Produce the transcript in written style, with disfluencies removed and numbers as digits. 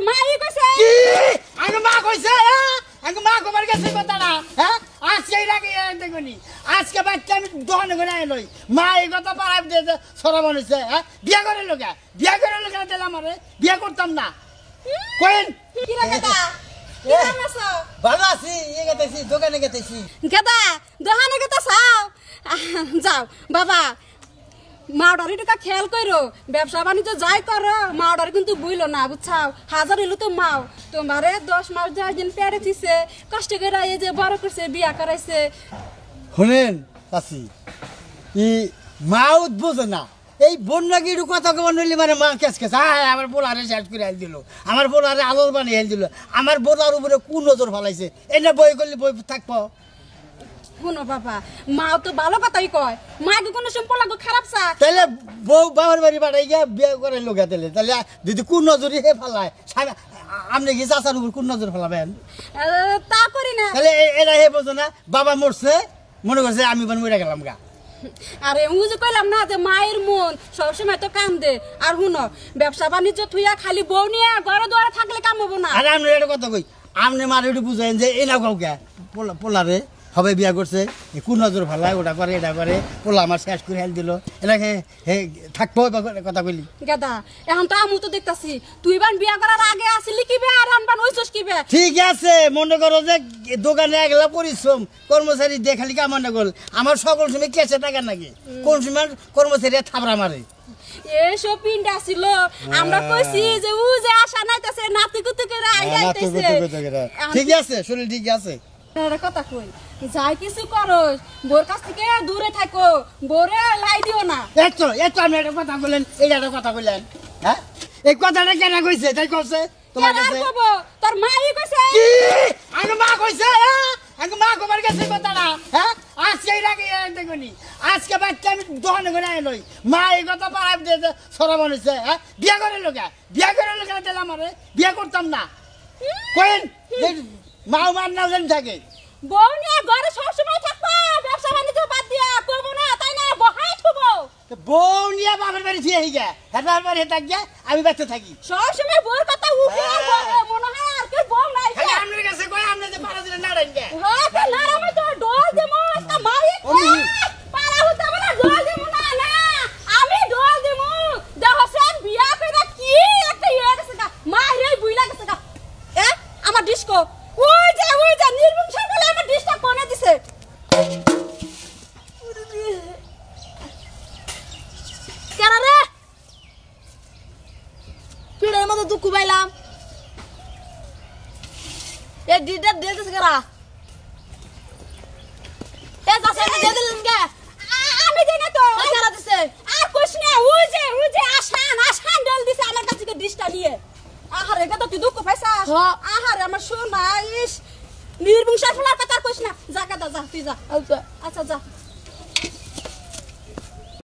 মাই কইছে কি আগে মা কইছে আগে মা কবার গেছে কথা না হ্যাঁ আজকে রাগে দেখুনি আজকে বাচ্চা আমি দহন করে লই মা এই কথা পারাই দিয়ে সরা বানাইছে হ্যাঁ বিয়া করে লোকে দিলাম আমারে বিয়া করতাম না কইন কি রে গেদা কি নামাছো ভালো আছি গেতেছি দোকানে গেতেছি গেদা দোকানে গেতা চাও যাও বাবা মাওডারি টাকা খেয়াল করো ব্যবসা বাণিজ্য যাই করো মাওডারি কিন্তু বুঝলো না বুঝছাও হাজার হইলো তো মাও তোমারে 10 মাস 10 দিন পেরে দিছে কষ্ট করে এই যে বড় করছে বিয়া করাইছে শুনেন চাচি ই মাও বুঝে না এই বন্যা গিরু কথা কবার নইলে মানে মা কেস আমার বোলারে শেষ করে হেল দিল আমার বোলারে আলোর বানিয়ে হেল দিল আমার বোলার উপরে কোন নজর ফেলাইছে এটা বই করলে বই থাকবো শুনো বাবা মাও তো ভালো কথাই কয় মাকে কোনো সম্পর্ক খারাপ চা তাহলে বউ বাবার বাড়ি পাঠাই গিয়ে বিয়ে করে লোকা তাহলে যদি কোন নজরে হে ফেলায় আপনি কি চাচার উপর কোন নজর ফেলাবেন তা করি না তাহলে এরা হে বোঝো না বাবা মরছে মনে করছে আমি মরে গেলাম গা আরে আমি যে কইলাম না যে মায়ের মন সবসময় তো কাম দে আর শুনো ব্যবসা বাণিজ্য থুইয়া খালি বউ নিয়ে ঘরে দুয়ারে থাকলে কাম হবো না আরে আপনি একটা কথা কই আপনি মারে একটু বুঝেন যে এনা কাউকে পোলারে হবে বিয়া করছে কোন নজর ফেলায় ওটা করে এটা করে পোলা আমার শেষ করে হেল দিল এটাকে থাকবো কথা কইলি গাদা এখন তো আমি তো দেখতাছি তুই বান বিয়া করার আগে আসলি কিবে আর আনবান ওইছস কিবে ঠিক আছে মনে করো যে দোকানে একলা পরিশ্রম কর্মচারী দেখালি কামান্ডা গল আমার সকল সময় কেসে টাকা নাকি কোন সময় কর্মচারী থাবড়া মারে এসব পিন্ডা ছিল আমরা কইছি যে ও যে আশা নাইতাছে নাতি কুতু করে আইতাছে ঠিক আছে শরীর ঠিক আছে এর কথা কই যাই কিছু করো বোর কাছ থেকে দূরে থাকো বোরে লাই দিও না এত আমি একটা কথা বললেন এইটা একটা কথা বললেন হ্যাঁ এই কথাটা কেন কইছে তাই কইছে তোমার কাছে তোর মাই কইছে কি আগে মা কইছে আগে মা কবার গেছে কথা না হ্যাঁ আজকে রাগে দেখুনি আজকে বাচ্চা আমি দহন করে লই মা এই কথা পারাই দিয়ে সরা বানাইছে হ্যাঁ বিয়া করে লোকে দিলাম আমারে বিয়া করতাম না কইন মাও মান না জানি থাকে বউ নিয়ে ঘরে সবসময় থাকবা ব্যবসা বাণিজ্য বাদ দিয়া করব না তাই না বহাই থবো বউ নিয়ে বাবার বাড়ি ফিরে গিয়া হেতার বাড়ি হেতা গিয়া আমি ব্যস্ত থাকি সবসময় বউর কথা উঠে মনে হয় আর কি বউ নাই খালি আপনার কাছে কই আপনি যে পারা দিলে নাড়েন গে হ্যাঁ তো নারামে তো ডল দেমো তা মারি পারা হতে বলা ডল দেমো না না আমি ডল দেমো দেখছেন বিয়া কইরা কি একটা ইয়ে গেছে গা মাইরে বুইলা গেছে গা আমার ডিস্কো ওই যে নির্বংশ বলে আমার ডিস্কটা কোনে দিছে কেন রে পিড়ের মতো দুঃখ পাইলাম এ ডিডা দে দিছে কেরা এ কাছে দে দিলেন কে আমি দেই না তো কেরা দিছে আর কইছ না ওই যে আসান ডল দিছে আমার কাছে কে ডিস্কটা নিয়ে আহারে এটা তো তুই দুঃখ পাইছা আহারে আমার সোনা ইস নির্বংশ ফলার কথা কইছ না যা কাদা যা তুই যা আচ্ছা যা